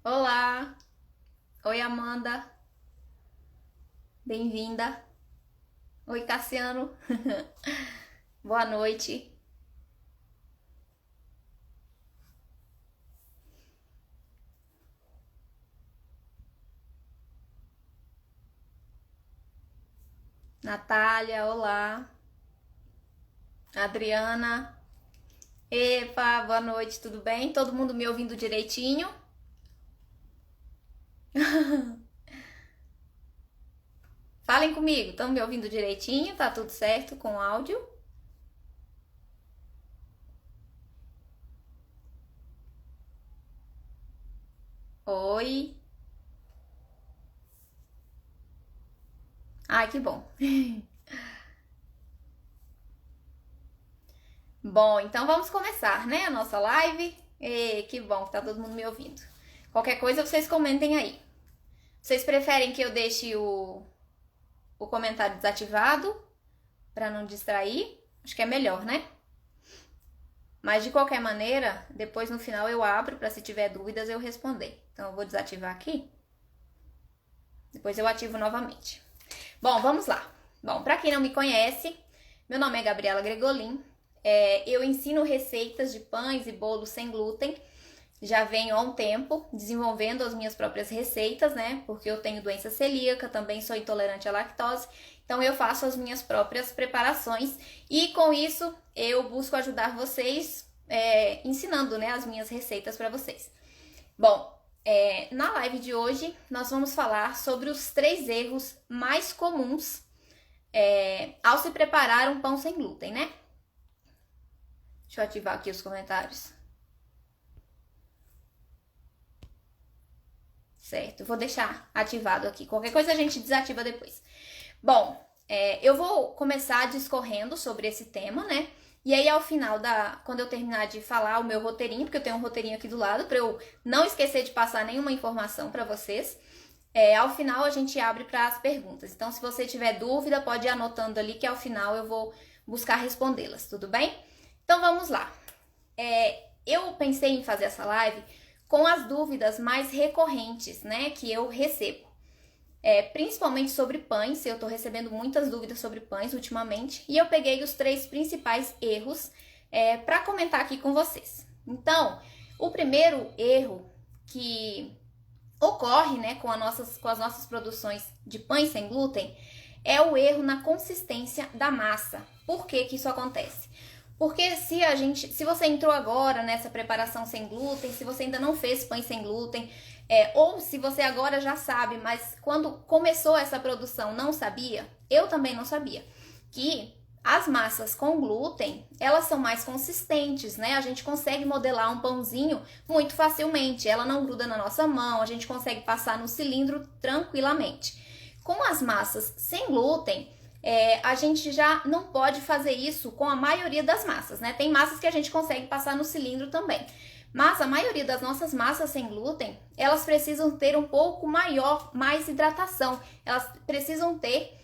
Olá! Oi, Amanda. Bem-vinda. Oi, Cassiano. Boa noite. Natália, olá. Adriana. Epa, boa noite, tudo bem? Todo mundo me ouvindo direitinho? Falem comigo, estão me ouvindo direitinho? Tá tudo certo com o áudio? Oi. Ai, que bom. Bom, então vamos começar, né, a nossa live. Que bom que tá todo mundo me ouvindo. Qualquer coisa vocês comentem aí. Vocês preferem que eu deixe o comentário desativado para não distrair? Acho que é melhor, né? Mas de qualquer maneira, depois no final eu abro para se tiver dúvidas eu responder. Então eu vou desativar aqui. Depois eu ativo novamente. Bom, vamos lá. Bom, para quem não me conhece, meu nome é Gabriela Gregolin. Eu ensino receitas de pães e bolos sem glúten. Já venho há um tempo desenvolvendo as minhas próprias receitas, né? Porque eu tenho doença celíaca, também sou intolerante à lactose. Então eu faço as minhas próprias preparações e com isso eu busco ajudar vocês ensinando, né, as minhas receitas para vocês. Bom, na live de hoje nós vamos falar sobre os 3 erros mais comuns ao se preparar um pão sem glúten, né? Deixa eu ativar aqui os comentários. Certo, vou deixar ativado aqui. Qualquer coisa a gente desativa depois. Bom, eu vou começar discorrendo sobre esse tema, né? E aí, ao final quando eu terminar de falar o meu roteirinho, porque eu tenho um roteirinho aqui do lado, para eu não esquecer de passar nenhuma informação para vocês, ao final a gente abre para as perguntas. Então, se você tiver dúvida, pode ir anotando ali que ao final eu vou buscar respondê-las, tudo bem? Então, vamos lá. Eu pensei em fazer essa live com as dúvidas mais recorrentes, né, que eu recebo. Principalmente sobre pães, eu tô recebendo muitas dúvidas sobre pães ultimamente, e eu peguei os 3 principais erros para comentar aqui com vocês. Então, o primeiro erro que ocorre, né, com as nossas produções de pães sem glúten é o erro na consistência da massa. Por que que isso acontece? Porque se você entrou agora nessa preparação sem glúten, se você ainda não fez pães sem glúten, ou se você agora já sabe, mas quando começou essa produção não sabia, eu também não sabia, que as massas com glúten, elas são mais consistentes, né? A gente consegue modelar um pãozinho muito facilmente, ela não gruda na nossa mão, a gente consegue passar no cilindro tranquilamente. Com as massas sem glúten, a gente já não pode fazer isso com a maioria das massas, né? Tem massas que a gente consegue passar no cilindro também. Mas a maioria das nossas massas sem glúten, elas precisam ter um pouco mais hidratação. Elas precisam ter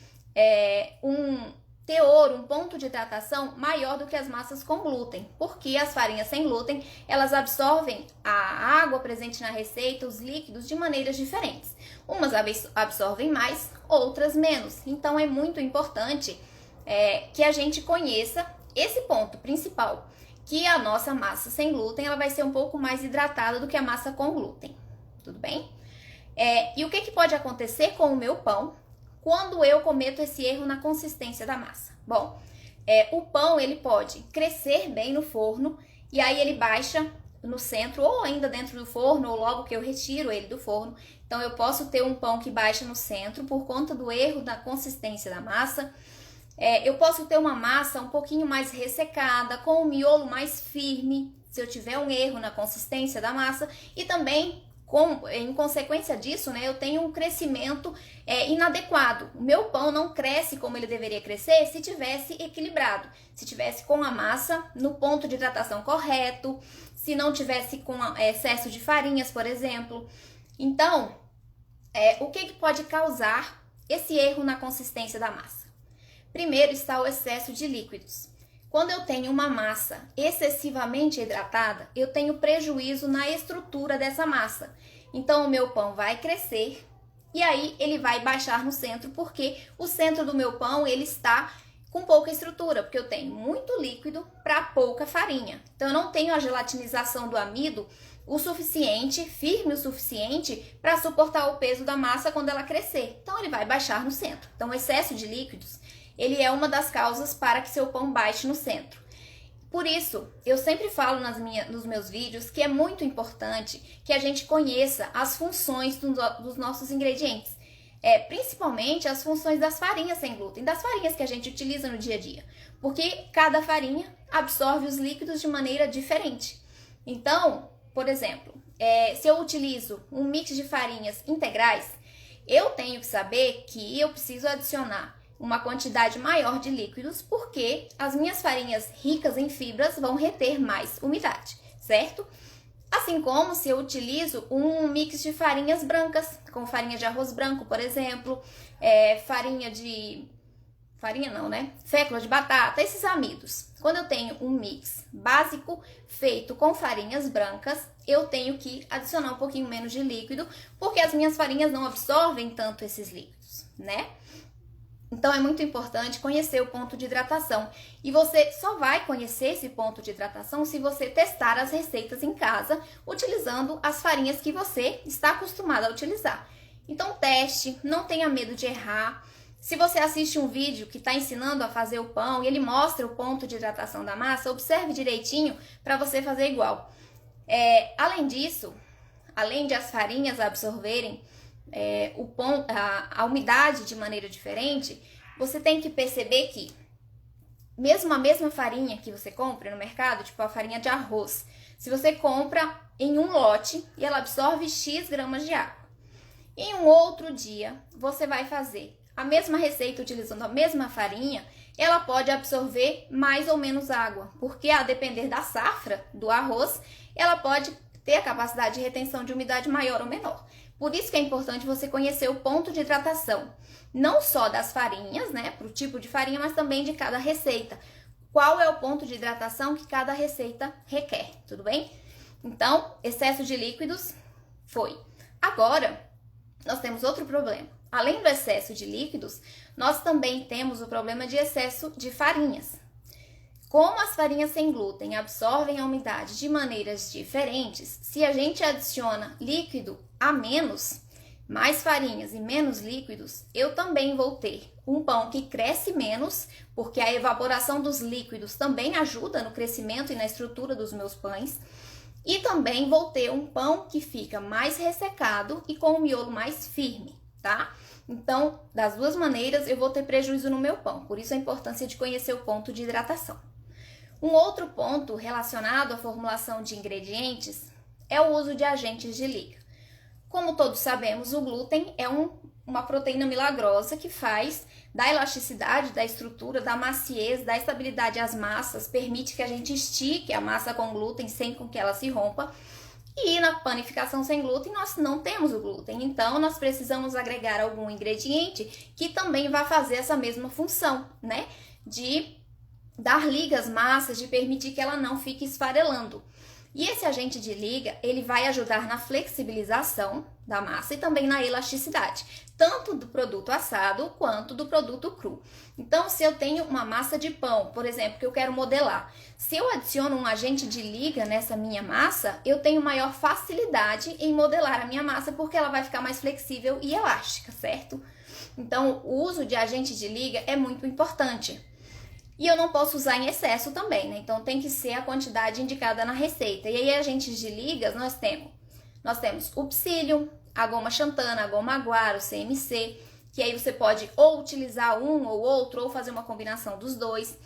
um teor, um ponto de hidratação maior do que as massas com glúten. Porque as farinhas sem glúten, elas absorvem a água presente na receita, os líquidos, de maneiras diferentes. Umas absorvem mais, outras menos. Então é muito importante que a gente conheça esse ponto principal, que a nossa massa sem glúten ela vai ser um pouco mais hidratada do que a massa com glúten, tudo bem? E o que pode acontecer com o meu pão quando eu cometo esse erro na consistência da massa? Bom, o pão ele pode crescer bem no forno e aí ele baixa no centro ou ainda dentro do forno ou logo que eu retiro ele do forno. Então eu posso ter um pão que baixa no centro por conta do erro da consistência da massa. Eu posso ter uma massa um pouquinho mais ressecada, com o miolo mais firme, se eu tiver um erro na consistência da massa. E também, em consequência disso, né, eu tenho um crescimento inadequado. O meu pão não cresce como ele deveria crescer se tivesse equilibrado. Se tivesse com a massa no ponto de hidratação correto, se não tivesse com excesso de farinhas, por exemplo. Então, o que pode causar esse erro na consistência da massa? Primeiro está o excesso de líquidos. Quando eu tenho uma massa excessivamente hidratada, eu tenho prejuízo na estrutura dessa massa. Então, o meu pão vai crescer e aí ele vai baixar no centro, porque o centro do meu pão ele está com pouca estrutura, porque eu tenho muito líquido para pouca farinha. Então, eu não tenho a gelatinização do amido o suficiente, firme o suficiente para suportar o peso da massa quando ela crescer. Então, ele vai baixar no centro. Então, o excesso de líquidos, ele é uma das causas para que seu pão baixe no centro. Por isso, eu sempre falo nos meus vídeos que é muito importante que a gente conheça as funções dos nossos ingredientes. Principalmente as funções das farinhas sem glúten, das farinhas que a gente utiliza no dia a dia. Porque cada farinha absorve os líquidos de maneira diferente. Então, por exemplo, se eu utilizo um mix de farinhas integrais, eu tenho que saber que eu preciso adicionar uma quantidade maior de líquidos, porque as minhas farinhas ricas em fibras vão reter mais umidade, certo? Assim como se eu utilizo um mix de farinhas brancas, com farinha de arroz branco, por exemplo, fécula de batata, esses amidos. Quando eu tenho um mix básico feito com farinhas brancas, eu tenho que adicionar um pouquinho menos de líquido, porque as minhas farinhas não absorvem tanto esses líquidos, né? Então, é muito importante conhecer o ponto de hidratação. E você só vai conhecer esse ponto de hidratação se você testar as receitas em casa, utilizando as farinhas que você está acostumado a utilizar. Então, teste, não tenha medo de errar. Se você assiste um vídeo que está ensinando a fazer o pão e ele mostra o ponto de hidratação da massa, observe direitinho para você fazer igual. Além disso, além de as farinhas absorverem a umidade de maneira diferente, você tem que perceber que mesmo a mesma farinha que você compra no mercado, tipo a farinha de arroz, se você compra em um lote e ela absorve X gramas de água, em um outro dia você vai fazer a mesma receita utilizando a mesma farinha, ela pode absorver mais ou menos água, porque a depender da safra do arroz, ela pode ter a capacidade de retenção de umidade maior ou menor. Por isso que é importante você conhecer o ponto de hidratação, não só das farinhas, né, para o tipo de farinha, mas também de cada receita. Qual é o ponto de hidratação que cada receita requer, tudo bem? Então, excesso de líquidos foi. Agora, nós temos outro problema. Além do excesso de líquidos, nós também temos o problema de excesso de farinhas. Como as farinhas sem glúten absorvem a umidade de maneiras diferentes, se a gente adiciona líquido a menos, mais farinhas e menos líquidos, eu também vou ter um pão que cresce menos, porque a evaporação dos líquidos também ajuda no crescimento e na estrutura dos meus pães, e também vou ter um pão que fica mais ressecado e com o miolo mais firme, tá? Então, das duas maneiras, eu vou ter prejuízo no meu pão, por isso a importância de conhecer o ponto de hidratação. Um outro ponto relacionado à formulação de ingredientes é o uso de agentes de liga. Como todos sabemos, o glúten é uma proteína milagrosa que faz da elasticidade, da estrutura, da maciez, da estabilidade às massas, permite que a gente estique a massa com glúten sem com que ela se rompa. E na panificação sem glúten nós não temos o glúten, então nós precisamos agregar algum ingrediente que também vai fazer essa mesma função, né? De dar liga às massas, de permitir que ela não fique esfarelando. E esse agente de liga, ele vai ajudar na flexibilização da massa e também na elasticidade, tanto do produto assado quanto do produto cru. Então, se eu tenho uma massa de pão, por exemplo, que eu quero modelar, se eu adiciono um agente de liga nessa minha massa, eu tenho maior facilidade em modelar a minha massa, porque ela vai ficar mais flexível e elástica, certo? Então, o uso de agente de liga é muito importante. E eu não posso usar em excesso também, né? Então tem que ser a quantidade indicada na receita. E aí, agentes de ligas, nós temos o psyllium, a goma xantana, a goma aguar, o CMC, que aí você pode ou utilizar um ou outro, ou fazer uma combinação dos dois.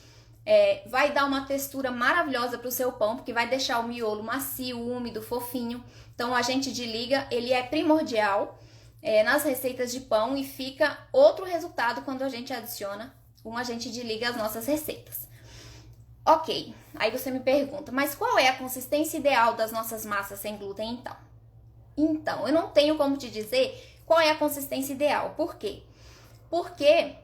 Vai dar uma textura maravilhosa para o seu pão, porque vai deixar o miolo macio, úmido, fofinho. Então, o agente de liga, ele é primordial nas receitas de pão e fica outro resultado quando a gente adiciona um agente de liga às nossas receitas. Ok, aí você me pergunta, mas qual é a consistência ideal das nossas massas sem glúten então? Então, eu não tenho como te dizer qual é a consistência ideal. Por quê? Porque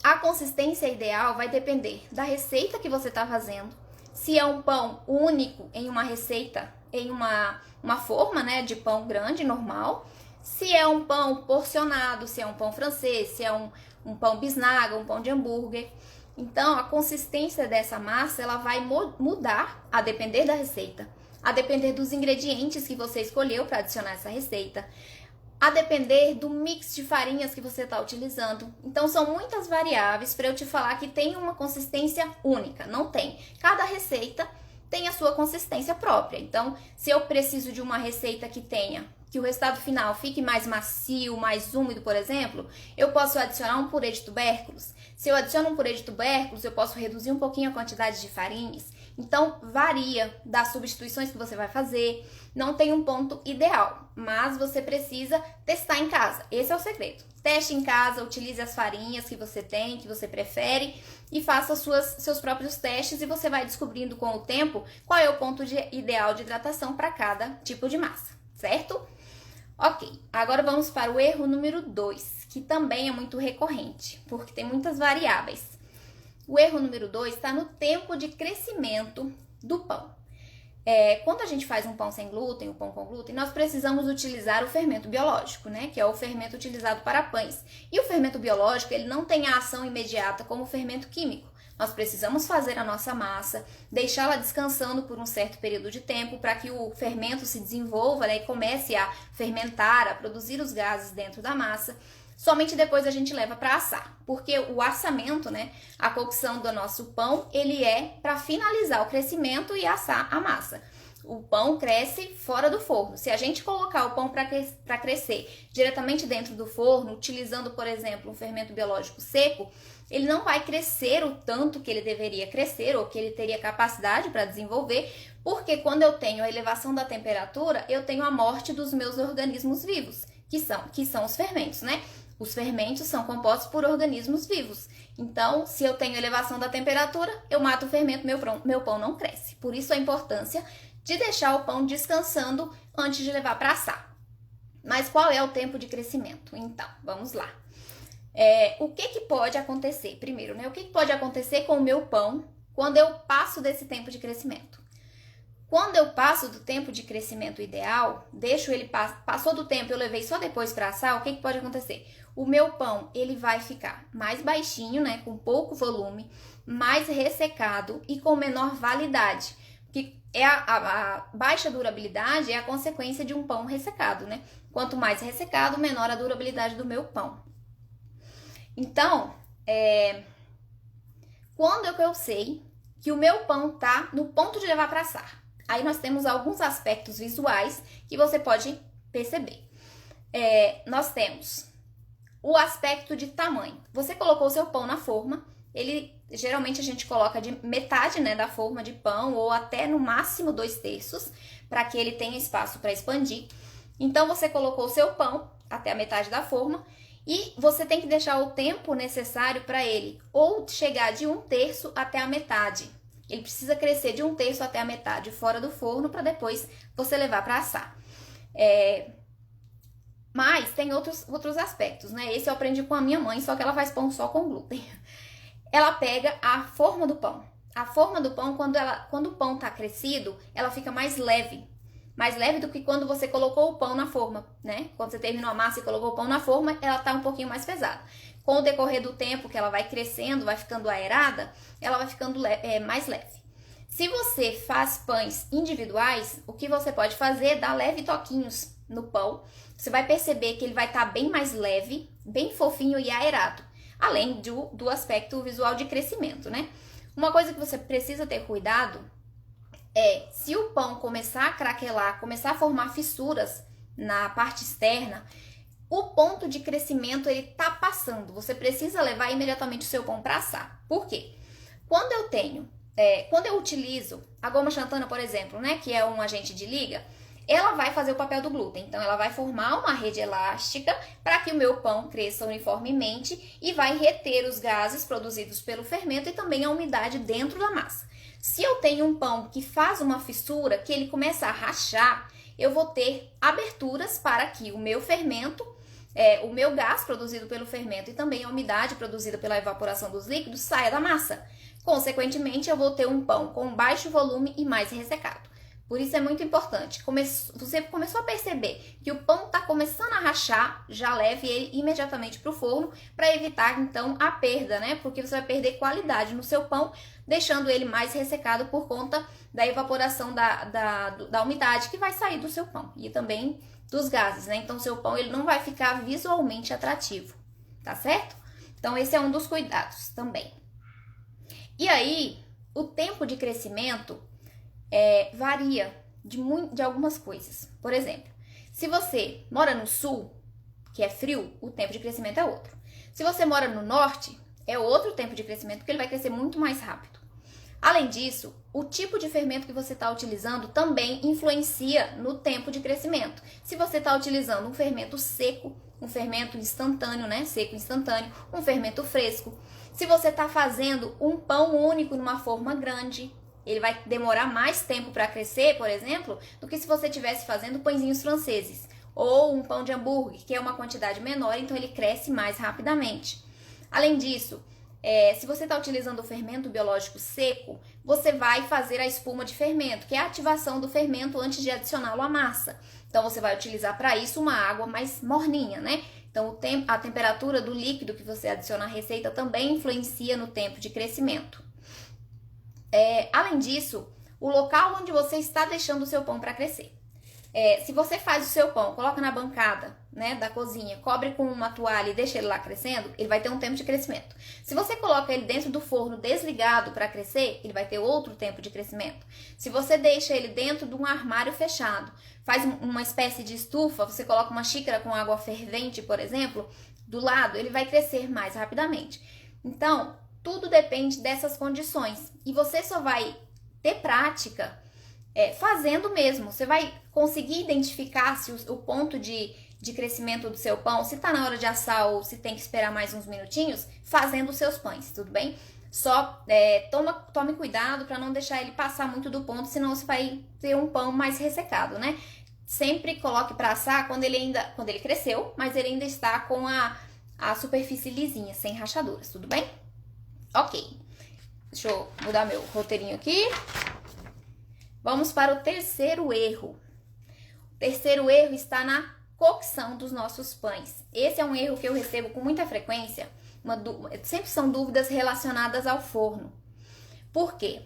A consistência ideal vai depender da receita que você está fazendo. Se é um pão único em uma receita, em uma forma, né, de pão grande, normal. Se é um pão porcionado, se é um pão francês, se é um pão bisnaga, um pão de hambúrguer. Então, a consistência dessa massa, ela vai mudar a depender da receita, a depender dos ingredientes que você escolheu para adicionar essa receita, a depender do mix de farinhas que você está utilizando. Então, são muitas variáveis para eu te falar que tem uma consistência única. Não tem. Cada receita tem a sua consistência própria. Então, se eu preciso de uma receita que o resultado final fique mais macio, mais úmido, por exemplo, eu posso adicionar um purê de tubérculos. Se eu adiciono um purê de tubérculos, eu posso reduzir um pouquinho a quantidade de farinhas. Então, varia das substituições que você vai fazer. Não tem um ponto ideal, mas você precisa testar em casa. Esse é o segredo. Teste em casa, utilize as farinhas que você tem, que você prefere, e faça seus próprios testes, e você vai descobrindo com o tempo qual é o ponto ideal de hidratação para cada tipo de massa, certo? Ok, agora vamos para o erro número 2, que também é muito recorrente, porque tem muitas variáveis. O erro número 2 está no tempo de crescimento do pão. Quando a gente faz um pão sem glúten, um pão com glúten, nós precisamos utilizar o fermento biológico, né? Que é o fermento utilizado para pães. E o fermento biológico, ele não tem a ação imediata como o fermento químico. Nós precisamos fazer a nossa massa, deixá-la descansando por um certo período de tempo para que o fermento se desenvolva, né, e comece a fermentar, a produzir os gases dentro da massa. Somente depois a gente leva para assar, porque o assamento, né, a cocção do nosso pão, ele é para finalizar o crescimento e assar a massa. O pão cresce fora do forno. Se a gente colocar o pão para crescer diretamente dentro do forno, utilizando, por exemplo, um fermento biológico seco, ele não vai crescer o tanto que ele deveria crescer ou que ele teria capacidade para desenvolver, porque quando eu tenho a elevação da temperatura, eu tenho a morte dos meus organismos vivos, que são os fermentos, né? Os fermentos são compostos por organismos vivos. Então, se eu tenho elevação da temperatura, eu mato o fermento, meu pão não cresce. Por isso a importância de deixar o pão descansando antes de levar para assar. Mas qual é o tempo de crescimento? Então, vamos lá. O que pode acontecer? Primeiro, né? O que pode acontecer com o meu pão quando eu passo desse tempo de crescimento? Quando eu passo do tempo de crescimento ideal, deixo ele passou do tempo, eu levei só depois para assar, o que pode acontecer? O meu pão, ele vai ficar mais baixinho, né, com pouco volume, mais ressecado e com menor validade, que é a baixa durabilidade é a consequência de um pão ressecado, né? Quanto mais ressecado, menor a durabilidade do meu pão. Então, quando é que eu sei que o meu pão tá no ponto de levar para assar? Aí nós temos alguns aspectos visuais que você pode perceber. Nós temos o aspecto de tamanho. Você colocou o seu pão na forma, geralmente a gente coloca de metade, né, da forma de pão ou até no máximo 2/3 para que ele tenha espaço para expandir. Então você colocou o seu pão até a metade da forma e você tem que deixar o tempo necessário para ele ou chegar de 1/3 até a metade. Ele precisa crescer de 1/3 até a metade fora do forno para depois você levar para assar. Mas tem outros aspectos, né? Esse eu aprendi com a minha mãe, só que ela faz pão só com glúten. Ela pega a forma do pão. A forma do pão, quando o pão tá crescido, ela fica mais leve. Mais leve do que quando você colocou o pão na forma, né? Quando você terminou a massa e colocou o pão na forma, ela tá um pouquinho mais pesada. Com o decorrer do tempo que ela vai crescendo, vai ficando aerada, ela vai ficando mais leve. Se você faz pães individuais, o que você pode fazer é dar leve toquinhos no pão. Você vai perceber que ele vai estar bem mais leve, bem fofinho e aerado. Além do aspecto visual de crescimento, né? Uma coisa que você precisa ter cuidado se o pão começar a craquelar, começar a formar fissuras na parte externa, o ponto de crescimento ele tá passando. Você precisa levar imediatamente o seu pão para assar. Por quê? Quando eu utilizo a goma xantana, por exemplo, né, que é um agente de liga, ela vai fazer o papel do glúten. Então, ela vai formar uma rede elástica para que o meu pão cresça uniformemente e vai reter os gases produzidos pelo fermento e também a umidade dentro da massa. Se eu tenho um pão que faz uma fissura, que ele começa a rachar, eu vou ter aberturas para que o meu fermento o meu gás produzido pelo fermento e também a umidade produzida pela evaporação dos líquidos saia da massa. Consequentemente, eu vou ter um pão com baixo volume e mais ressecado. Por isso é muito importante. Você começou a perceber que o pão está começando a rachar, já leve ele imediatamente para o forno para evitar então a perda, né? Porque você vai perder qualidade no seu pão, deixando ele mais ressecado por conta da evaporação da umidade que vai sair do seu pão e também dos gases, né? Então, seu pão ele não vai ficar visualmente atrativo, tá certo? Então, esse é um dos cuidados também. E aí, o tempo de crescimento varia de algumas coisas. Por exemplo, se você mora no sul, que é frio, o tempo de crescimento é outro. Se você mora no norte, é outro tempo de crescimento, porque ele vai crescer muito mais rápido. Além disso, o tipo de fermento que você está utilizando também influencia no tempo de crescimento. Se você está utilizando um fermento seco, um fermento instantâneo, né? Seco instantâneo, um fermento fresco. Se você está fazendo um pão único numa forma grande, ele vai demorar mais tempo para crescer, por exemplo, do que se você estivesse fazendo pãezinhos franceses. Ou um pão de hambúrguer, que é uma quantidade menor, então ele cresce mais rapidamente. Além disso, se você está utilizando o fermento biológico seco, você vai fazer a espuma de fermento, que é a ativação do fermento antes de adicioná-lo à massa. Então, você vai utilizar para isso uma água mais morninha, né? Então, a temperatura do líquido que você adiciona à receita também influencia no tempo de crescimento. Além disso, o local onde você está deixando o seu pão para crescer. Se você faz o seu pão, coloca na bancada, né, da cozinha, cobre com uma toalha e deixa ele lá crescendo, ele vai ter um tempo de crescimento. Se você coloca ele dentro do forno desligado para crescer, ele vai ter outro tempo de crescimento. Se você deixa ele dentro de um armário fechado, faz uma espécie de estufa, você coloca uma xícara com água fervente, por exemplo, do lado, ele vai crescer mais rapidamente. Então, tudo depende dessas condições. E você só vai ter prática fazendo mesmo. Você vai conseguir identificar se o ponto de crescimento do seu pão, se tá na hora de assar ou se tem que esperar mais uns minutinhos, fazendo os seus pães, tudo bem? Só tome cuidado para não deixar ele passar muito do ponto, senão você vai ter um pão mais ressecado, né? Sempre coloque para assar quando ele cresceu, mas ele ainda está com a superfície lisinha, sem rachaduras, tudo bem? Ok. Deixa eu mudar meu roteirinho aqui. Vamos para o terceiro erro. O terceiro erro está na cocção dos nossos pães. Esse é um erro que eu recebo com muita frequência. Sempre são dúvidas relacionadas ao forno. Por quê?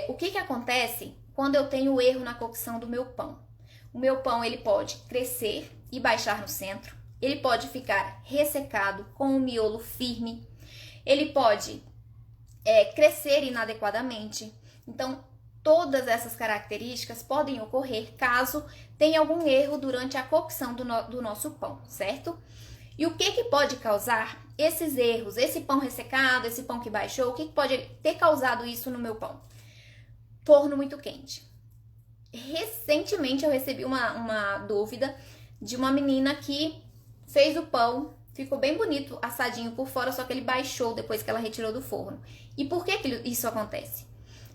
O que acontece quando eu tenho erro na cocção do meu pão? O meu pão ele pode crescer e baixar no centro. Ele pode ficar ressecado com o miolo firme. Ele pode crescer inadequadamente. Então, todas essas características podem ocorrer caso tenha algum erro durante a cocção do nosso pão, certo? E o que pode causar esses erros? Esse pão ressecado, esse pão que baixou, o que pode ter causado isso no meu pão? Forno muito quente. Recentemente eu recebi uma dúvida de uma menina que fez o pão, ficou bem bonito, assadinho por fora, só que ele baixou depois que ela retirou do forno. E por que isso acontece?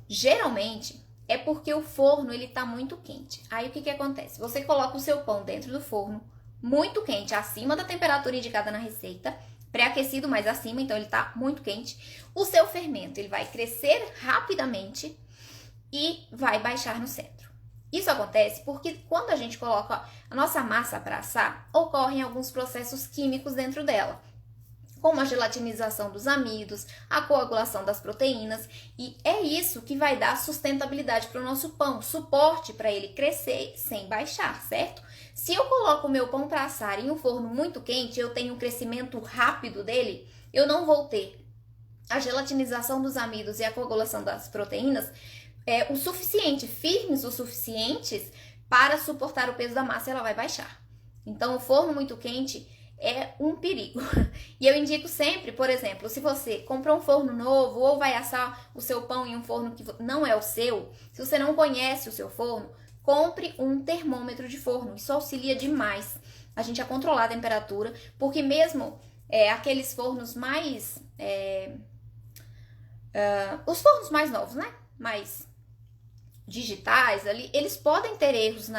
Geralmente é porque o forno ele tá muito quente. Aí o que acontece? Você coloca o seu pão dentro do forno, muito quente, acima da temperatura indicada na receita, pré-aquecido mais acima, então ele tá muito quente. O seu fermento ele vai crescer rapidamente e vai baixar no centro. Isso acontece porque quando a gente coloca a nossa massa para assar, ocorrem alguns processos químicos dentro dela, como a gelatinização dos amidos, a coagulação das proteínas, e é isso que vai dar sustentabilidade para o nosso pão, suporte para ele crescer sem baixar, certo? Se eu coloco o meu pão para assar em um forno muito quente, eu tenho um crescimento rápido dele, eu não vou ter a gelatinização dos amidos e a coagulação das proteínas o suficiente, firmes o suficientes para suportar o peso da massa e ela vai baixar. Então, o forno muito quente é um perigo. E eu indico sempre, por exemplo, se você comprou um forno novo ou vai assar o seu pão em um forno que não é o seu, se você não conhece o seu forno, compre um termômetro de forno. Isso auxilia demais a gente a controlar a temperatura, porque mesmo aqueles fornos mais... os fornos mais novos, né? Mais digitais ali, eles podem ter erros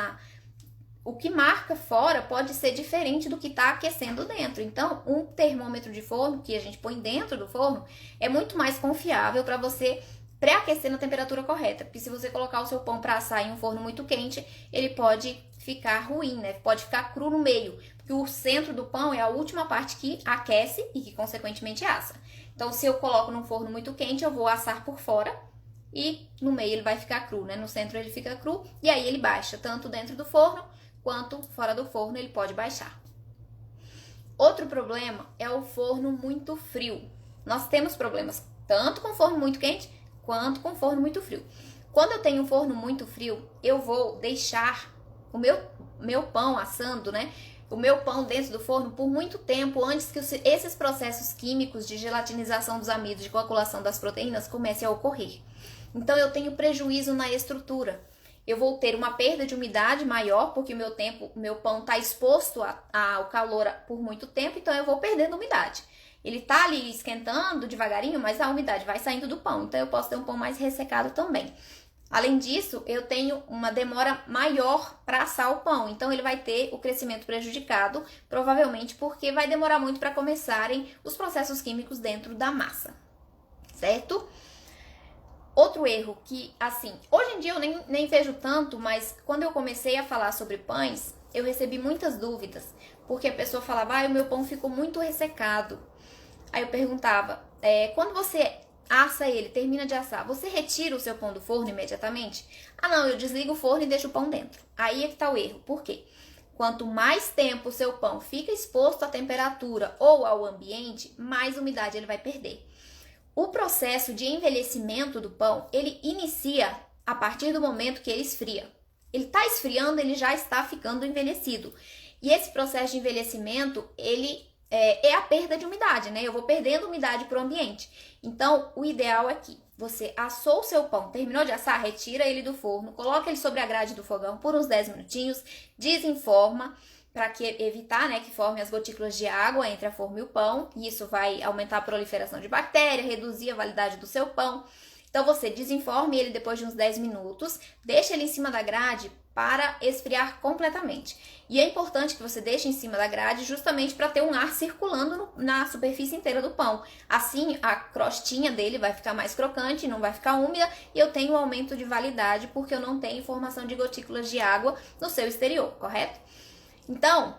o que marca fora pode ser diferente do que está aquecendo dentro. Então, um termômetro de forno que a gente põe dentro do forno é muito mais confiável para você pré-aquecer na temperatura correta. Porque se você colocar o seu pão para assar em um forno muito quente, ele pode ficar ruim, né? Pode ficar cru no meio. Porque o centro do pão é a última parte que aquece e que, consequentemente, assa. Então, se eu coloco num forno muito quente, eu vou assar por fora e no meio ele vai ficar cru, né? No centro ele fica cru e aí ele baixa, tanto dentro do forno quanto fora do forno ele pode baixar. Outro problema é o forno muito frio. Nós temos problemas tanto com forno muito quente quanto com forno muito frio. Quando eu tenho um forno muito frio, eu vou deixar o meu pão assando, né? O meu pão dentro do forno por muito tempo antes que esses processos químicos de gelatinização dos amidos, de coagulação das proteínas comecem a ocorrer. Então eu tenho prejuízo na estrutura. Eu vou ter uma perda de umidade maior, porque o meu pão está exposto ao calor por muito tempo, então eu vou perdendo umidade. Ele está ali esquentando devagarinho, mas a umidade vai saindo do pão, então eu posso ter um pão mais ressecado também. Além disso, eu tenho uma demora maior para assar o pão, então ele vai ter o crescimento prejudicado, provavelmente porque vai demorar muito para começarem os processos químicos dentro da massa, certo? Outro erro que, assim, hoje em dia eu nem vejo tanto, mas quando eu comecei a falar sobre pães, eu recebi muitas dúvidas, porque a pessoa falava, o meu pão ficou muito ressecado. Aí eu perguntava, quando você assa ele, termina de assar, você retira o seu pão do forno imediatamente? Ah, não, eu desligo o forno e deixo o pão dentro. Aí é que tá o erro. Por quê? Quanto mais tempo o seu pão fica exposto à temperatura ou ao ambiente, mais umidade ele vai perder. O processo de envelhecimento do pão, ele inicia a partir do momento que ele esfria. Ele está esfriando, ele já está ficando envelhecido. E esse processo de envelhecimento, ele é a perda de umidade, né? Eu vou perdendo umidade para o ambiente. Então, o ideal é que você assou o seu pão, terminou de assar, retira ele do forno, coloca ele sobre a grade do fogão por uns 10 minutinhos, desenforma, para evitar, né, que forme as gotículas de água entre a forma e o pão. E isso vai aumentar a proliferação de bactérias, reduzir a validade do seu pão. Então, você desenforme ele depois de uns 10 minutos, deixa ele em cima da grade para esfriar completamente. E é importante que você deixe em cima da grade justamente para ter um ar circulando na superfície inteira do pão. Assim, a crostinha dele vai ficar mais crocante, não vai ficar úmida e eu tenho um aumento de validade porque eu não tenho formação de gotículas de água no seu exterior, correto? Então,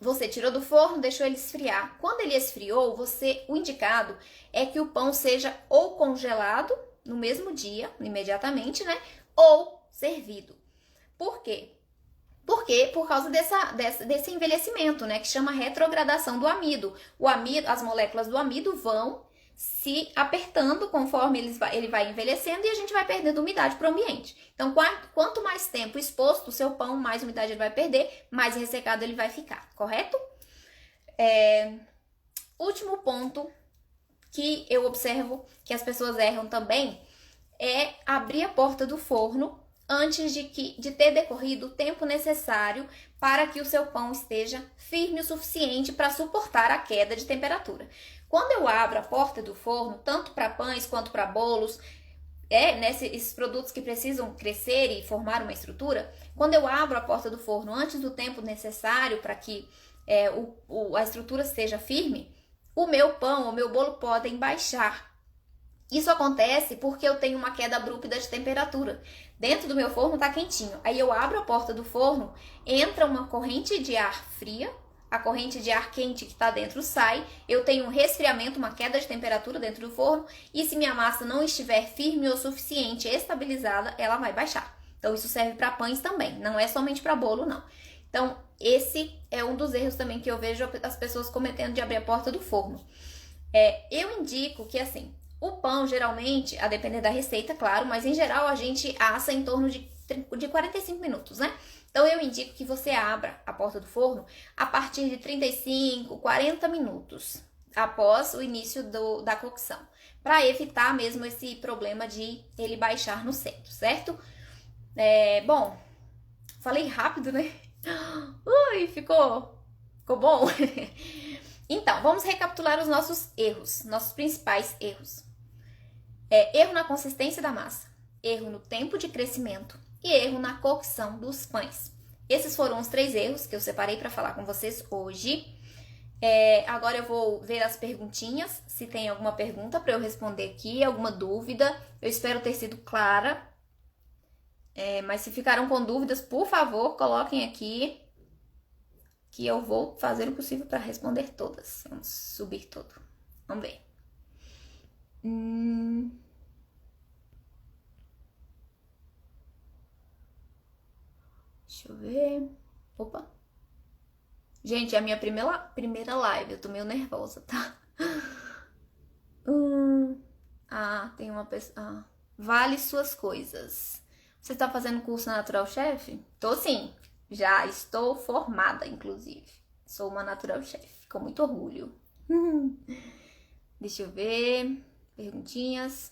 você tirou do forno, deixou ele esfriar. Quando ele esfriou, o indicado é que o pão seja ou congelado no mesmo dia, imediatamente, né? Ou servido. Por quê? Porque por causa desse envelhecimento, né? Que chama retrogradação do amido. As moléculas do amido vão se apertando conforme ele vai envelhecendo e a gente vai perdendo umidade para o ambiente. Então, quanto mais tempo exposto o seu pão, mais umidade ele vai perder, mais ressecado ele vai ficar, correto? Último ponto que eu observo que as pessoas erram também é abrir a porta do forno antes de ter decorrido o tempo necessário para que o seu pão esteja firme o suficiente para suportar a queda de temperatura. Quando eu abro a porta do forno, tanto para pães quanto para bolos, esses produtos que precisam crescer e formar uma estrutura, quando eu abro a porta do forno antes do tempo necessário para que a estrutura esteja firme, o meu pão, o meu bolo podem baixar. Isso acontece porque eu tenho uma queda abrupta de temperatura. Dentro do meu forno está quentinho. Aí eu abro a porta do forno, entra uma corrente de ar fria, a corrente de ar quente que está dentro sai, eu tenho um resfriamento, uma queda de temperatura dentro do forno, e se minha massa não estiver firme o suficiente, estabilizada, ela vai baixar. Então isso serve para pães também, não é somente para bolo, não. Então esse é um dos erros também que eu vejo as pessoas cometendo de abrir a porta do forno. Eu indico que assim, o pão geralmente, a depender da receita, claro, mas em geral a gente assa em torno de 45 minutos, né? Então eu indico que você abra a porta do forno a partir de 35, 40 minutos após o início da cocção, para evitar mesmo esse problema de ele baixar no centro, certo? Bom, falei rápido, né? Ui, ficou bom? Então, vamos recapitular os nossos erros, nossos principais erros. Erro na consistência da massa, erro no tempo de crescimento e erro na cocção dos pães. Esses foram os 3 erros que eu separei para falar com vocês hoje. Agora eu vou ver as perguntinhas, se tem alguma pergunta para eu responder aqui, alguma dúvida. Eu espero ter sido clara. Mas se ficaram com dúvidas, por favor, coloquem aqui, que eu vou fazer o possível para responder todas. Vamos subir tudo. Vamos ver. Deixa eu ver. Opa. Gente, é a minha primeira live. Eu tô meio nervosa, tá? Tem uma pessoa. Vale suas coisas. Você tá fazendo curso na Natural Chef? Tô sim. Já estou formada, inclusive. Sou uma Natural Chef. Com muito orgulho. Deixa eu ver. Perguntinhas.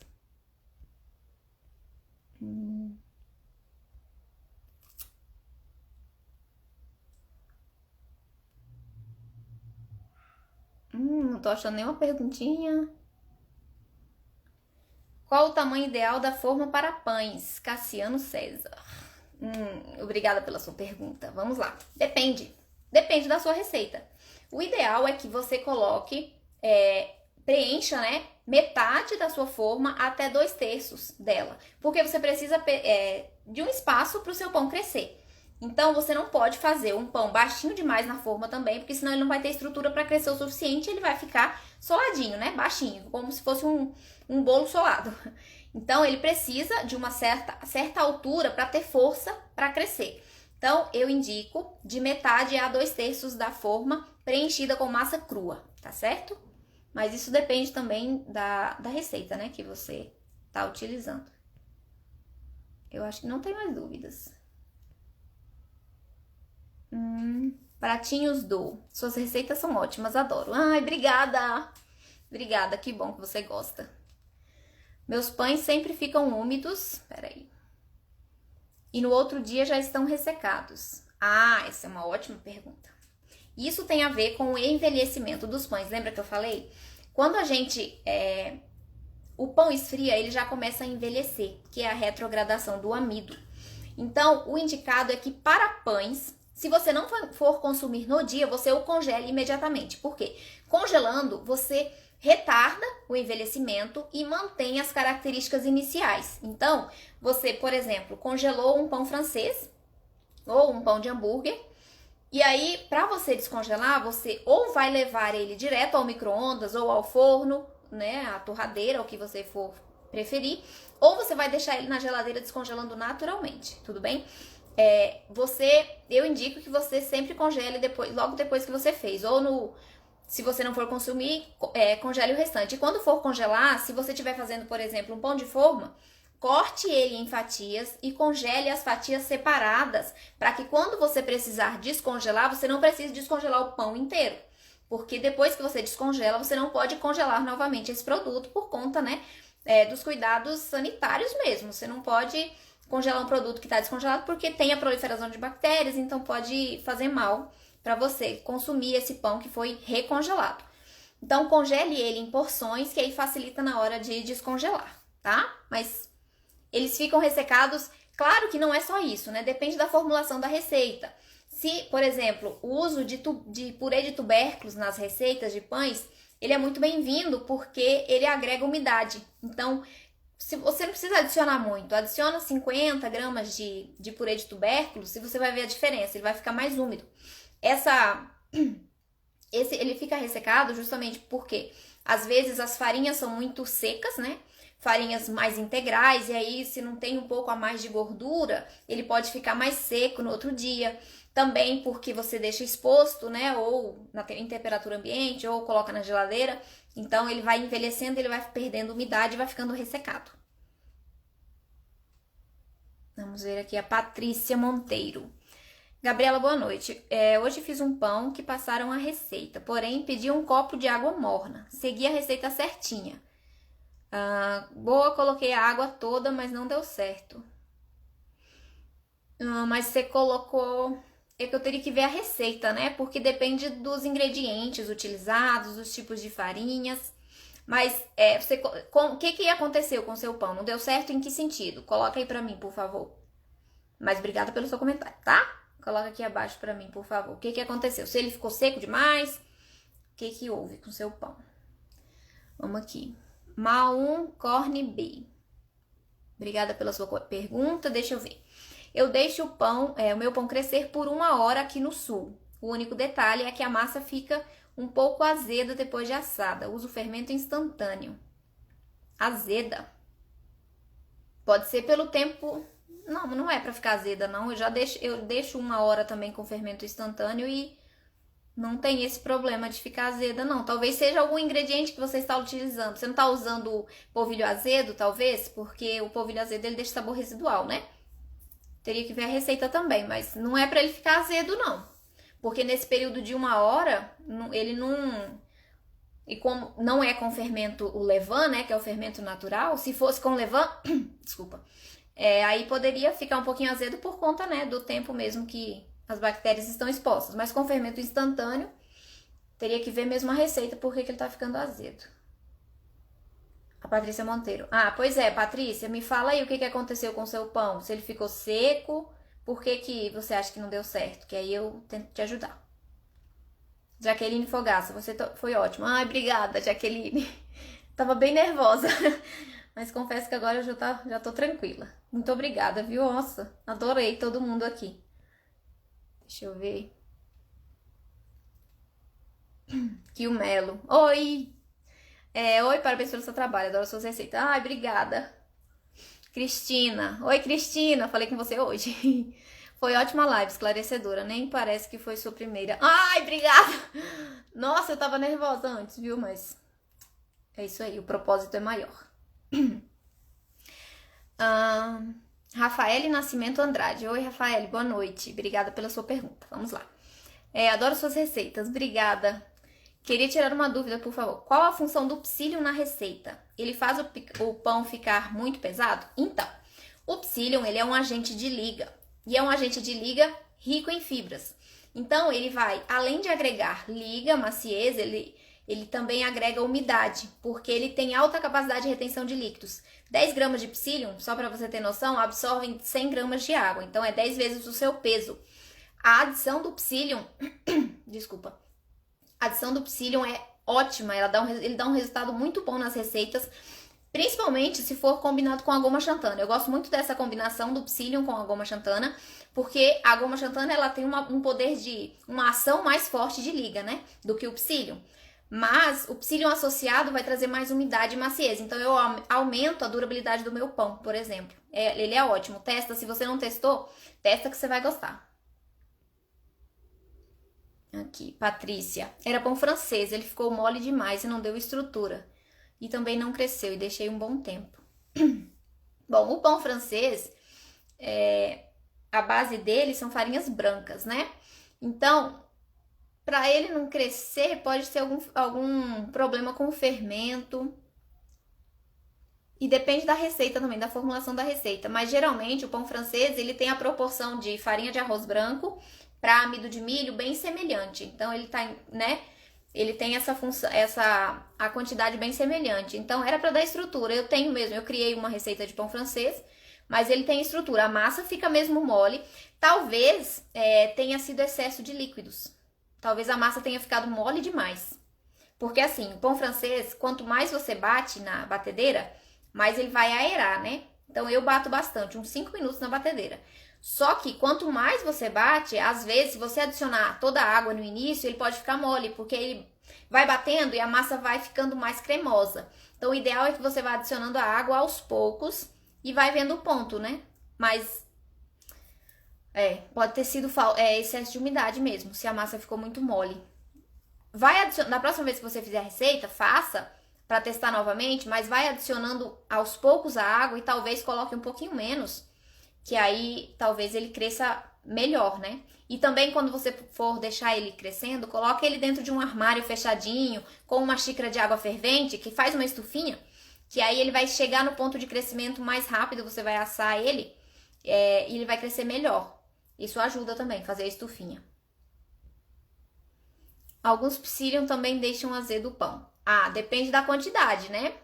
Não tô achando nenhuma perguntinha. Qual o tamanho ideal da forma para pães? Cassiano César. Obrigada pela sua pergunta. Vamos lá. Depende. Depende da sua receita. O ideal é que você coloque, preencha, né, metade da sua forma até 2/3 dela. Porque você precisa de um espaço para o seu pão crescer. Então, você não pode fazer um pão baixinho demais na forma também, porque senão ele não vai ter estrutura para crescer o suficiente e ele vai ficar soladinho, né? Baixinho, como se fosse um bolo solado. Então, ele precisa de uma certa altura para ter força para crescer. Então, eu indico de metade a 2/3 da forma preenchida com massa crua, tá certo? Mas isso depende também da receita, né, que você tá utilizando. Eu acho que não tem mais dúvidas. Pratinhos do. Suas receitas são ótimas, adoro. Ai, obrigada! Obrigada, que bom que você gosta. Meus pães sempre ficam úmidos. Peraí. E no outro dia já estão ressecados. Essa é uma ótima pergunta. Isso tem a ver com o envelhecimento dos pães. Lembra que eu falei? Quando a gente... o pão esfria, ele já começa a envelhecer, que é a retrogradação do amido. Então, o indicado é que para pães... Se você não for consumir no dia, você o congele imediatamente. Por quê? Congelando, você retarda o envelhecimento e mantém as características iniciais. Então, você, por exemplo, congelou um pão francês ou um pão de hambúrguer. E aí, para você descongelar, você ou vai levar ele direto ao micro-ondas ou ao forno, né, a torradeira, o que você for preferir, ou você vai deixar ele na geladeira descongelando naturalmente, tudo bem? Eu indico que você sempre congele logo depois que você fez, ou se você não for consumir, congele o restante. E quando for congelar, se você estiver fazendo, por exemplo, um pão de forma, corte ele em fatias e congele as fatias separadas, para que quando você precisar descongelar, você não precise descongelar o pão inteiro. Porque depois que você descongela, você não pode congelar novamente esse produto por conta, né, dos cuidados sanitários mesmo. Você não pode congelar um produto que está descongelado porque tem a proliferação de bactérias, então pode fazer mal para você consumir esse pão que foi recongelado. Então, congele ele em porções, que aí facilita na hora de descongelar, tá? Mas eles ficam ressecados. Claro que não é só isso, né? Depende da formulação da receita. Se, por exemplo, o uso de purê de tubérculos nas receitas de pães, ele é muito bem-vindo porque ele agrega umidade. Então, se você não precisa adicionar muito, adiciona 50 gramas de purê de tubérculos, e você vai ver a diferença, ele vai ficar mais úmido. Ele fica ressecado justamente porque, às vezes, as farinhas são muito secas, né? Farinhas mais integrais, e aí, se não tem um pouco a mais de gordura, ele pode ficar mais seco no outro dia. Também porque você deixa exposto, né? Ou em temperatura ambiente, ou coloca na geladeira. Então, ele vai envelhecendo, ele vai perdendo umidade e vai ficando ressecado. Vamos ver aqui a Patrícia Monteiro. Gabriela, boa noite. Hoje fiz um pão que passaram a receita, porém pedi um copo de água morna. Segui a receita certinha. Coloquei a água toda, mas não deu certo. Mas você colocou... É que eu teria que ver a receita, né? Porque depende dos ingredientes utilizados, dos tipos de farinhas. Mas o que aconteceu com o seu pão? Não deu certo em que sentido? Coloca aí pra mim, por favor. Mas obrigada pelo seu comentário, tá? Coloca aqui abaixo pra mim, por favor. O que aconteceu? Se ele ficou seco demais, o que houve com o seu pão? Vamos aqui. Maun Corne B. Obrigada pela sua pergunta. Deixa eu ver. Eu deixo o meu pão crescer por 1 hora aqui no sul. O único detalhe é que a massa fica um pouco azeda depois de assada. Uso fermento instantâneo. Azeda. Pode ser pelo tempo... Não é pra ficar azeda, não. Eu deixo 1 hora também com fermento instantâneo e não tem esse problema de ficar azeda, não. Talvez seja algum ingrediente que você está utilizando. Você não está usando polvilho azedo, talvez? Porque o polvilho azedo, ele deixa sabor residual, né? Teria que ver a receita também, mas não é pra ele ficar azedo, não. Porque nesse período de 1 hora, ele não... E como não é com fermento o levain, né, que é o fermento natural, se fosse com levain, desculpa, aí poderia ficar um pouquinho azedo por conta, né, do tempo mesmo que as bactérias estão expostas. Mas com fermento instantâneo, teria que ver mesmo a receita porque que ele tá ficando azedo. A Patrícia Monteiro. Ah, pois é, Patrícia, me fala aí o que aconteceu com o seu pão. Se ele ficou seco, por que você acha que não deu certo? Que aí eu tento te ajudar. Jaqueline Fogaça, você foi ótima. Ai, obrigada, Jaqueline. Tava bem nervosa, mas confesso que agora eu já tô tranquila. Muito obrigada, viu? Nossa, adorei todo mundo aqui. Deixa eu ver. Que o Melo. Oi! Oi, parabéns pelo seu trabalho, adoro suas receitas. Ai, obrigada. Cristina. Oi, Cristina, falei com você hoje. Foi ótima live, esclarecedora. Nem parece que foi sua primeira. Ai, obrigada! Nossa, eu tava nervosa antes, viu? Mas é isso aí, o propósito é maior. Rafael Nascimento Andrade. Oi, Rafael, boa noite. Obrigada pela sua pergunta. Vamos lá. Adoro suas receitas. Obrigada. Queria tirar uma dúvida, por favor. Qual a função do psyllium na receita? Ele faz o pão ficar muito pesado? Então, o psyllium, ele é um agente de liga. E é um agente de liga rico em fibras. Então, ele vai, além de agregar liga, maciez, ele também agrega umidade, porque ele tem alta capacidade de retenção de líquidos. 10 gramas de psyllium, só para você ter noção, absorvem 100 gramas de água. Então, é 10 vezes o seu peso. A adição do psyllium, desculpa, a adição do psyllium é ótima, ele dá um resultado muito bom nas receitas, principalmente se for combinado com a goma xantana. Eu gosto muito dessa combinação do psyllium com a goma xantana, porque a goma xantana ela tem um poder de uma ação mais forte de liga, né, do que o psyllium. Mas o psyllium associado vai trazer mais umidade e maciez. Então eu aumento a durabilidade do meu pão, por exemplo. Ele é ótimo. Testa, se você não testou, testa que você vai gostar. Aqui, Patrícia. Era pão francês, ele ficou mole demais e não deu estrutura. E também não cresceu e deixei um bom tempo. Bom, o pão francês, a base dele são farinhas brancas, né? Então, para ele não crescer, pode ter algum problema com o fermento. E depende da receita também, da formulação da receita. Mas geralmente o pão francês, ele tem a proporção de farinha de arroz branco para amido de milho bem semelhante. Então ele tá, né? Ele tem essa função, a quantidade bem semelhante. Então era para dar estrutura. Eu criei uma receita de pão francês, mas ele tem estrutura. A massa fica mesmo mole. Talvez tenha sido excesso de líquidos. Talvez a massa tenha ficado mole demais. Porque assim, o pão francês, quanto mais você bate na batedeira, mais ele vai aerar, né? Então eu bato bastante, uns 5 minutos na batedeira. Só que quanto mais você bate, às vezes, se você adicionar toda a água no início, ele pode ficar mole, porque ele vai batendo e a massa vai ficando mais cremosa. Então o ideal é que você vá adicionando a água aos poucos e vai vendo o ponto, né? Mas pode ter sido excesso de umidade mesmo, se a massa ficou muito mole. Na próxima vez que você fizer a receita, faça para testar novamente, mas vai adicionando aos poucos a água e talvez coloque um pouquinho menos, que aí talvez ele cresça melhor, né? E também quando você for deixar ele crescendo, coloque ele dentro de um armário fechadinho, com uma xícara de água fervente, que faz uma estufinha, que aí ele vai chegar no ponto de crescimento mais rápido, você vai assar ele e ele vai crescer melhor. Isso ajuda também, fazer a estufinha. Alguns psyllium também deixam azedo o pão. Depende da quantidade, né?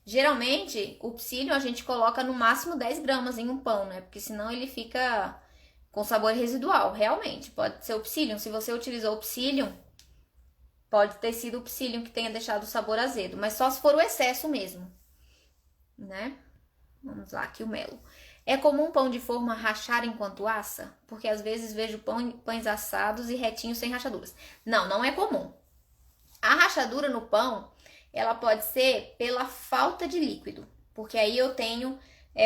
Geralmente, o psyllium a gente coloca no máximo 10 gramas em um pão, né? Porque senão ele fica com sabor residual, realmente. Pode ser o psyllium. Se você utilizou o psyllium, pode ter sido o psyllium que tenha deixado o sabor azedo, mas só se for o excesso mesmo, né? Vamos lá, aqui o melo. É comum pão de forma rachar enquanto assa? Porque às vezes vejo pães assados e retinhos sem rachaduras. Não, não é comum. A rachadura no pão, ela pode ser pela falta de líquido, porque aí eu tenho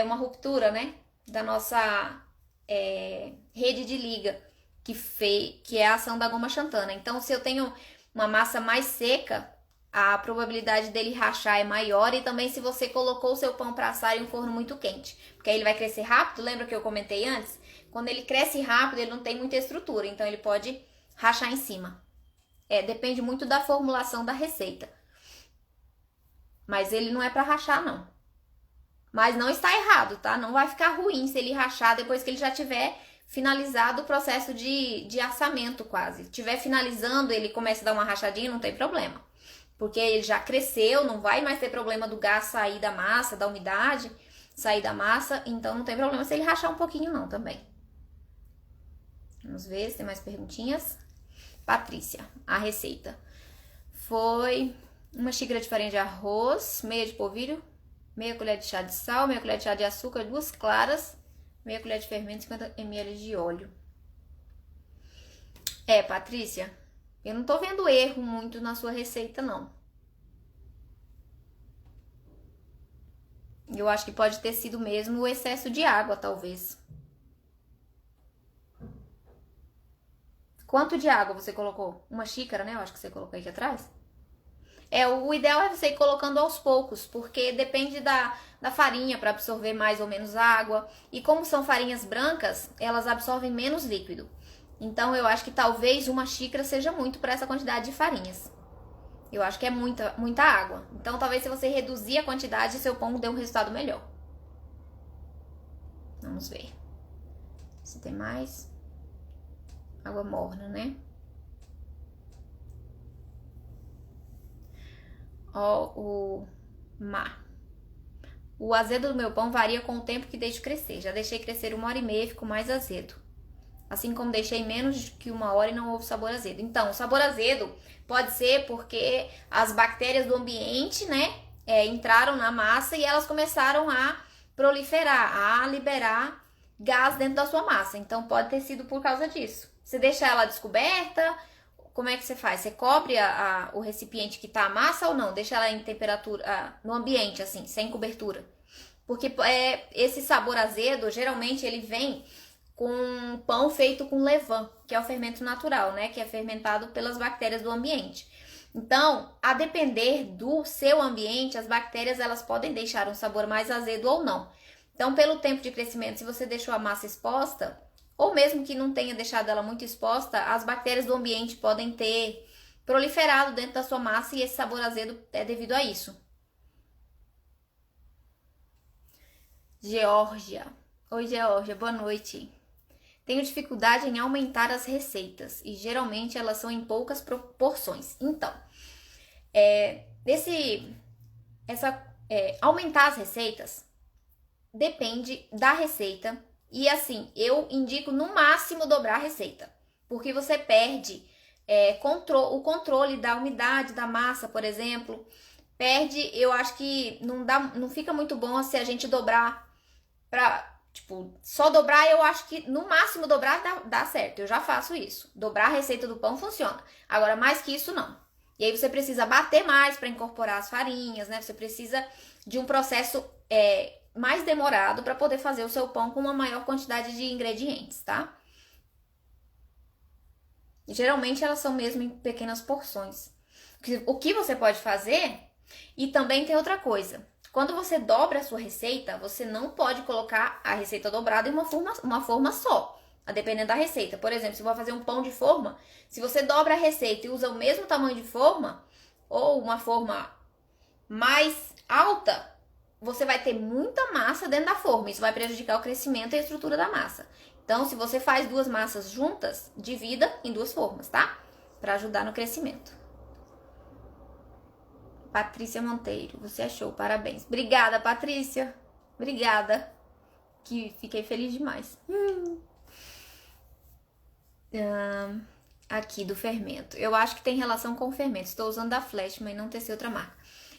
uma ruptura, né, da nossa rede de liga, que é a ação da goma xantana. Então, se eu tenho uma massa mais seca, a probabilidade dele rachar é maior. E também se você colocou o seu pão para assar em um forno muito quente, porque aí ele vai crescer rápido. Lembra que eu comentei antes? Quando ele cresce rápido, ele não tem muita estrutura, então ele pode rachar em cima. Depende muito da formulação da receita. Mas ele não é para rachar, não. Mas não está errado, tá? Não vai ficar ruim se ele rachar depois que ele já tiver finalizado o processo de assamento quase. Estiver finalizando, ele começa a dar uma rachadinha, não tem problema. Porque ele já cresceu, não vai mais ter problema do gás sair da massa, da umidade sair da massa. Então não tem problema se ele rachar um pouquinho não também. Vamos ver se tem mais perguntinhas. Patrícia, a receita foi uma xícara de farinha de arroz, meia de polvilho, meia colher de chá de sal, meia colher de chá de açúcar, 2 claras, meia colher de fermento, 50 ml de óleo. Patrícia, eu não tô vendo erro muito na sua receita, não. Eu acho que pode ter sido mesmo o excesso de água, talvez. Quanto de água você colocou? 1 xícara, né? Eu acho que você colocou aqui atrás. O ideal é você ir colocando aos poucos, porque depende da farinha para absorver mais ou menos água. E como são farinhas brancas, elas absorvem menos líquido. Então, eu acho que talvez 1 xícara seja muito para essa quantidade de farinhas. Eu acho que é muita água. Então, talvez se você reduzir a quantidade, seu pão dê um resultado melhor. Vamos ver se tem mais. Água morna, né? O azedo do meu pão varia com o tempo que deixo crescer. Já deixei crescer 1h30 e ficou mais azedo. Assim como deixei menos que 1 hora e não houve sabor azedo. Então, o sabor azedo pode ser porque as bactérias do ambiente, né, entraram na massa e elas começaram a proliferar, a liberar gás dentro da sua massa. Então, pode ter sido por causa disso. Você deixa ela descoberta, como é que você faz? Você cobre o recipiente que tá a massa ou não? Deixa ela em temperatura, no ambiente, assim, sem cobertura. Porque esse sabor azedo, geralmente, ele vem com pão feito com levain, que é o fermento natural, né? Que é fermentado pelas bactérias do ambiente. Então, a depender do seu ambiente, as bactérias elas podem deixar um sabor mais azedo ou não. Então, pelo tempo de crescimento, se você deixou a massa exposta, ou mesmo que não tenha deixado ela muito exposta, as bactérias do ambiente podem ter proliferado dentro da sua massa e esse sabor azedo é devido a isso. Geórgia. Oi, Geórgia, boa noite. Tenho dificuldade em aumentar as receitas e geralmente elas são em poucas proporções. Então, aumentar as receitas depende da receita. E assim, eu indico no máximo dobrar a receita, porque você perde o controle da umidade da massa, por exemplo. Eu acho que não fica muito bom se a gente dobrar só dobrar. Eu acho que no máximo dobrar dá certo, eu já faço isso. Dobrar a receita do pão funciona. Agora, mais que isso, não. E aí você precisa bater mais para incorporar as farinhas, né? Você precisa de um processo mais demorado para poder fazer o seu pão com uma maior quantidade de ingredientes, tá? Geralmente elas são mesmo em pequenas porções. O que você pode fazer, e também tem outra coisa. Quando você dobra a sua receita, você não pode colocar a receita dobrada em uma forma só, a depender da receita. Por exemplo, se você vai fazer um pão de forma, se você dobra a receita e usa o mesmo tamanho de forma, ou uma forma mais alta, você vai ter muita massa dentro da forma. Isso vai prejudicar o crescimento e a estrutura da massa. Então, se você faz 2 massas juntas, divida em 2 formas, tá? Para ajudar no crescimento. Patrícia Monteiro, você achou, parabéns. Obrigada, Patrícia. Obrigada. Que fiquei feliz demais. Aqui do fermento. Eu acho que tem relação com o fermento. Estou usando da Flashman e não testei outra marca.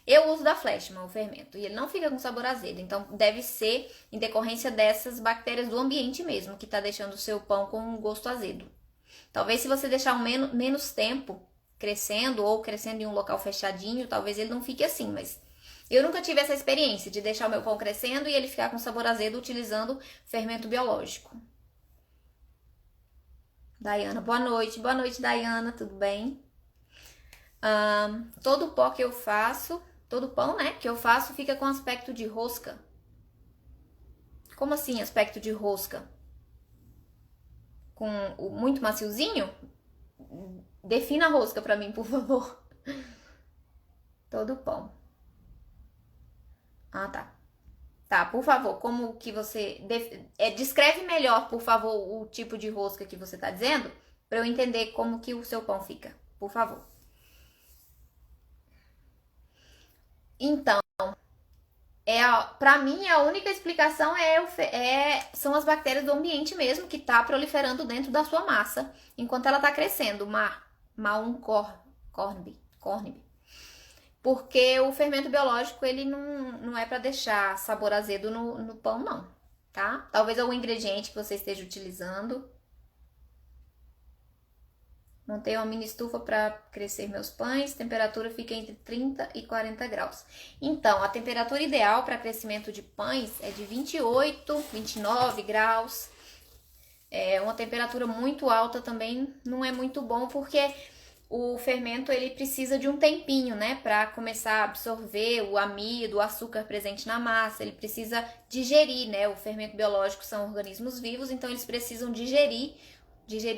Eu uso da Flashman, o fermento, e ele não fica com sabor azedo. Então, deve ser em decorrência dessas bactérias do ambiente mesmo, que tá deixando o seu pão com um gosto azedo. Talvez se você deixar menos tempo crescendo ou crescendo em um local fechadinho, talvez ele não fique assim, mas eu nunca tive essa experiência de deixar o meu pão crescendo e ele ficar com sabor azedo utilizando fermento biológico. Daiana, boa noite. Boa noite, Daiana, tudo bem? Todo pó que eu faço, todo pão, né, que eu faço fica com aspecto de rosca. Como assim, aspecto de rosca? Com o muito maciozinho? Defina a rosca pra mim, por favor. Todo pão. Ah, tá. Tá, por favor, como que você... descreve melhor, por favor, o tipo de rosca que você tá dizendo, pra eu entender como que o seu pão fica, por favor. Então, pra mim, a única explicação são as bactérias do ambiente mesmo, que tá proliferando dentro da sua massa, enquanto ela tá crescendo, cornb. Porque o fermento biológico, ele não é pra deixar sabor azedo no pão, não, tá? Talvez algum ingrediente que você esteja utilizando. Montei uma mini estufa para crescer meus pães, temperatura fica entre 30 e 40 graus. Então, a temperatura ideal para crescimento de pães é de 28, 29 graus. É uma temperatura muito alta também não é muito bom, porque o fermento ele precisa de um tempinho, né, para começar a absorver o amido, o açúcar presente na massa. Ele precisa digerir, né? O fermento biológico são organismos vivos, então eles precisam digerir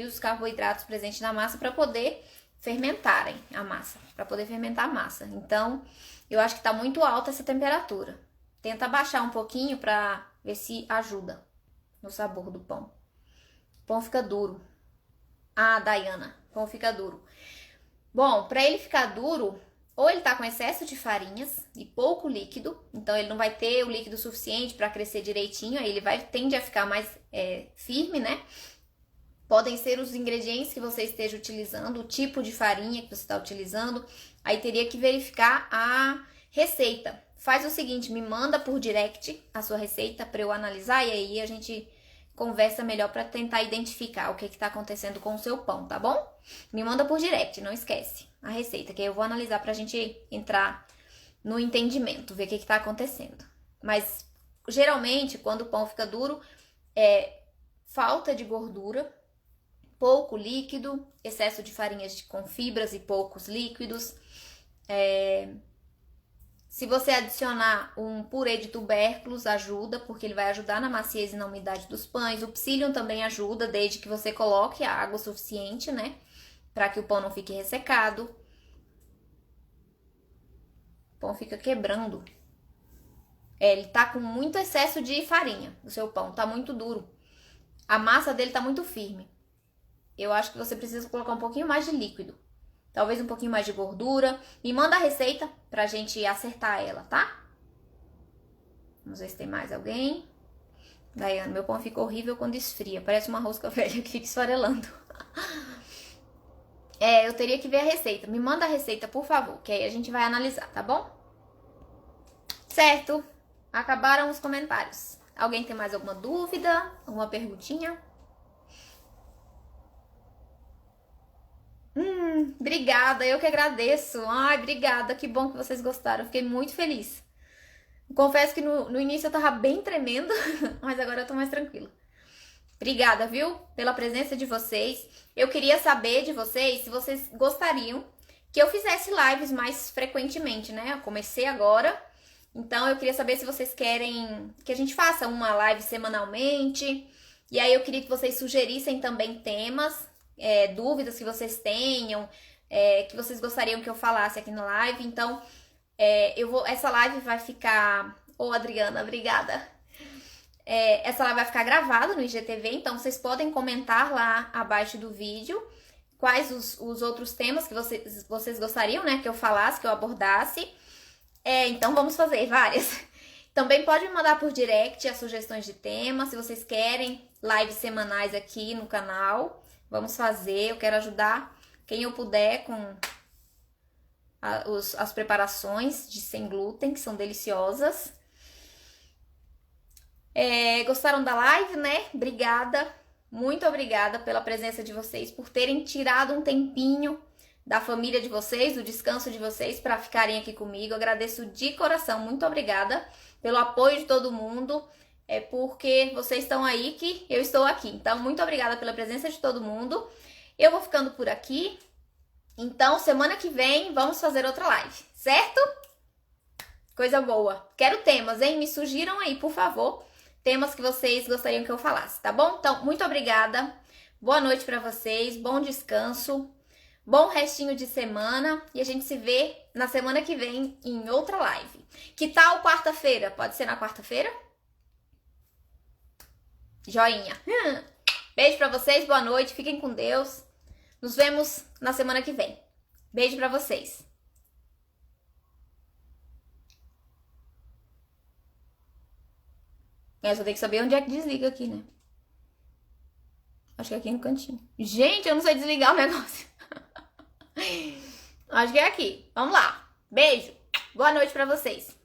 os carboidratos presentes na massa para poder fermentarem a massa, para poder fermentar a massa. Então, eu acho que tá muito alta essa temperatura. Tenta baixar um pouquinho para ver se ajuda no sabor do pão. O pão fica duro. Ah, Daiana, o pão fica duro. Bom, para ele ficar duro, ou ele tá com excesso de farinhas e pouco líquido, então ele não vai ter o líquido suficiente para crescer direitinho, aí ele tende a ficar mais firme, né? Podem ser os ingredientes que você esteja utilizando, o tipo de farinha que você está utilizando. Aí teria que verificar a receita. Faz o seguinte, me manda por direct a sua receita para eu analisar e aí a gente conversa melhor para tentar identificar o que está acontecendo com o seu pão, tá bom? Me manda por direct, não esquece a receita, que aí eu vou analisar para a gente entrar no entendimento, ver o que está acontecendo. Mas geralmente, quando o pão fica duro, é falta de gordura, pouco líquido, excesso de farinhas com fibras e poucos líquidos. Se você adicionar um purê de tubérculos, ajuda, porque ele vai ajudar na maciez e na umidade dos pães. O psyllium também ajuda, desde que você coloque a água suficiente, né? Para que o pão não fique ressecado. O pão fica quebrando. Ele tá com muito excesso de farinha, o seu pão, tá muito duro. A massa dele tá muito firme. Eu acho que você precisa colocar um pouquinho mais de líquido. Talvez um pouquinho mais de gordura. Me manda a receita pra gente acertar ela, tá? Vamos ver se tem mais alguém. Daiane, meu pão fica horrível quando esfria. Parece uma rosca velha que fica esfarelando. Eu teria que ver a receita. Me manda a receita, por favor, que aí a gente vai analisar, tá bom? Certo. Acabaram os comentários. Alguém tem mais alguma dúvida? Alguma perguntinha? Obrigada, eu que agradeço. Ai, obrigada, que bom que vocês gostaram. Fiquei muito feliz. Confesso que no início eu tava bem tremendo, mas agora eu tô mais tranquila. Obrigada, viu? Pela presença de vocês. Eu queria saber de vocês se vocês gostariam que eu fizesse lives mais frequentemente, né? Eu comecei agora, então eu queria saber se vocês querem que a gente faça uma live semanalmente. E aí eu queria que vocês sugerissem também temas, dúvidas que vocês tenham, que vocês gostariam que eu falasse aqui na live. Então, essa live vai ficar... Ô, Adriana, obrigada. Essa live vai ficar gravada no IGTV, então vocês podem comentar lá abaixo do vídeo quais os outros temas que vocês gostariam, né, que eu falasse, que eu abordasse. Então vamos fazer várias. Também pode me mandar por direct as sugestões de temas, se vocês querem lives semanais aqui no canal. Vamos fazer, eu quero ajudar quem eu puder com as preparações de sem glúten, que são deliciosas. Gostaram da live, né? Obrigada, muito obrigada pela presença de vocês, por terem tirado um tempinho da família de vocês, do descanso de vocês, para ficarem aqui comigo. Agradeço de coração, muito obrigada pelo apoio de todo mundo. É porque vocês estão aí que eu estou aqui. Então, muito obrigada pela presença de todo mundo. Eu vou ficando por aqui. Então, semana que vem, vamos fazer outra live, certo? Coisa boa. Quero temas, hein? Me sugiram aí, por favor, temas que vocês gostariam que eu falasse, tá bom? Então, muito obrigada. Boa noite pra vocês, bom descanso, bom restinho de semana. E a gente se vê na semana que vem em outra live. Que tal quarta-feira? Pode ser na quarta-feira? Joinha. Beijo pra vocês, boa noite, fiquem com Deus. Nos vemos na semana que vem. Beijo pra vocês. Só tem que saber onde é que desliga aqui, né? Acho que é aqui no cantinho. Gente, eu não sei desligar o negócio. Acho que é aqui. Vamos lá. Beijo. Boa noite pra vocês.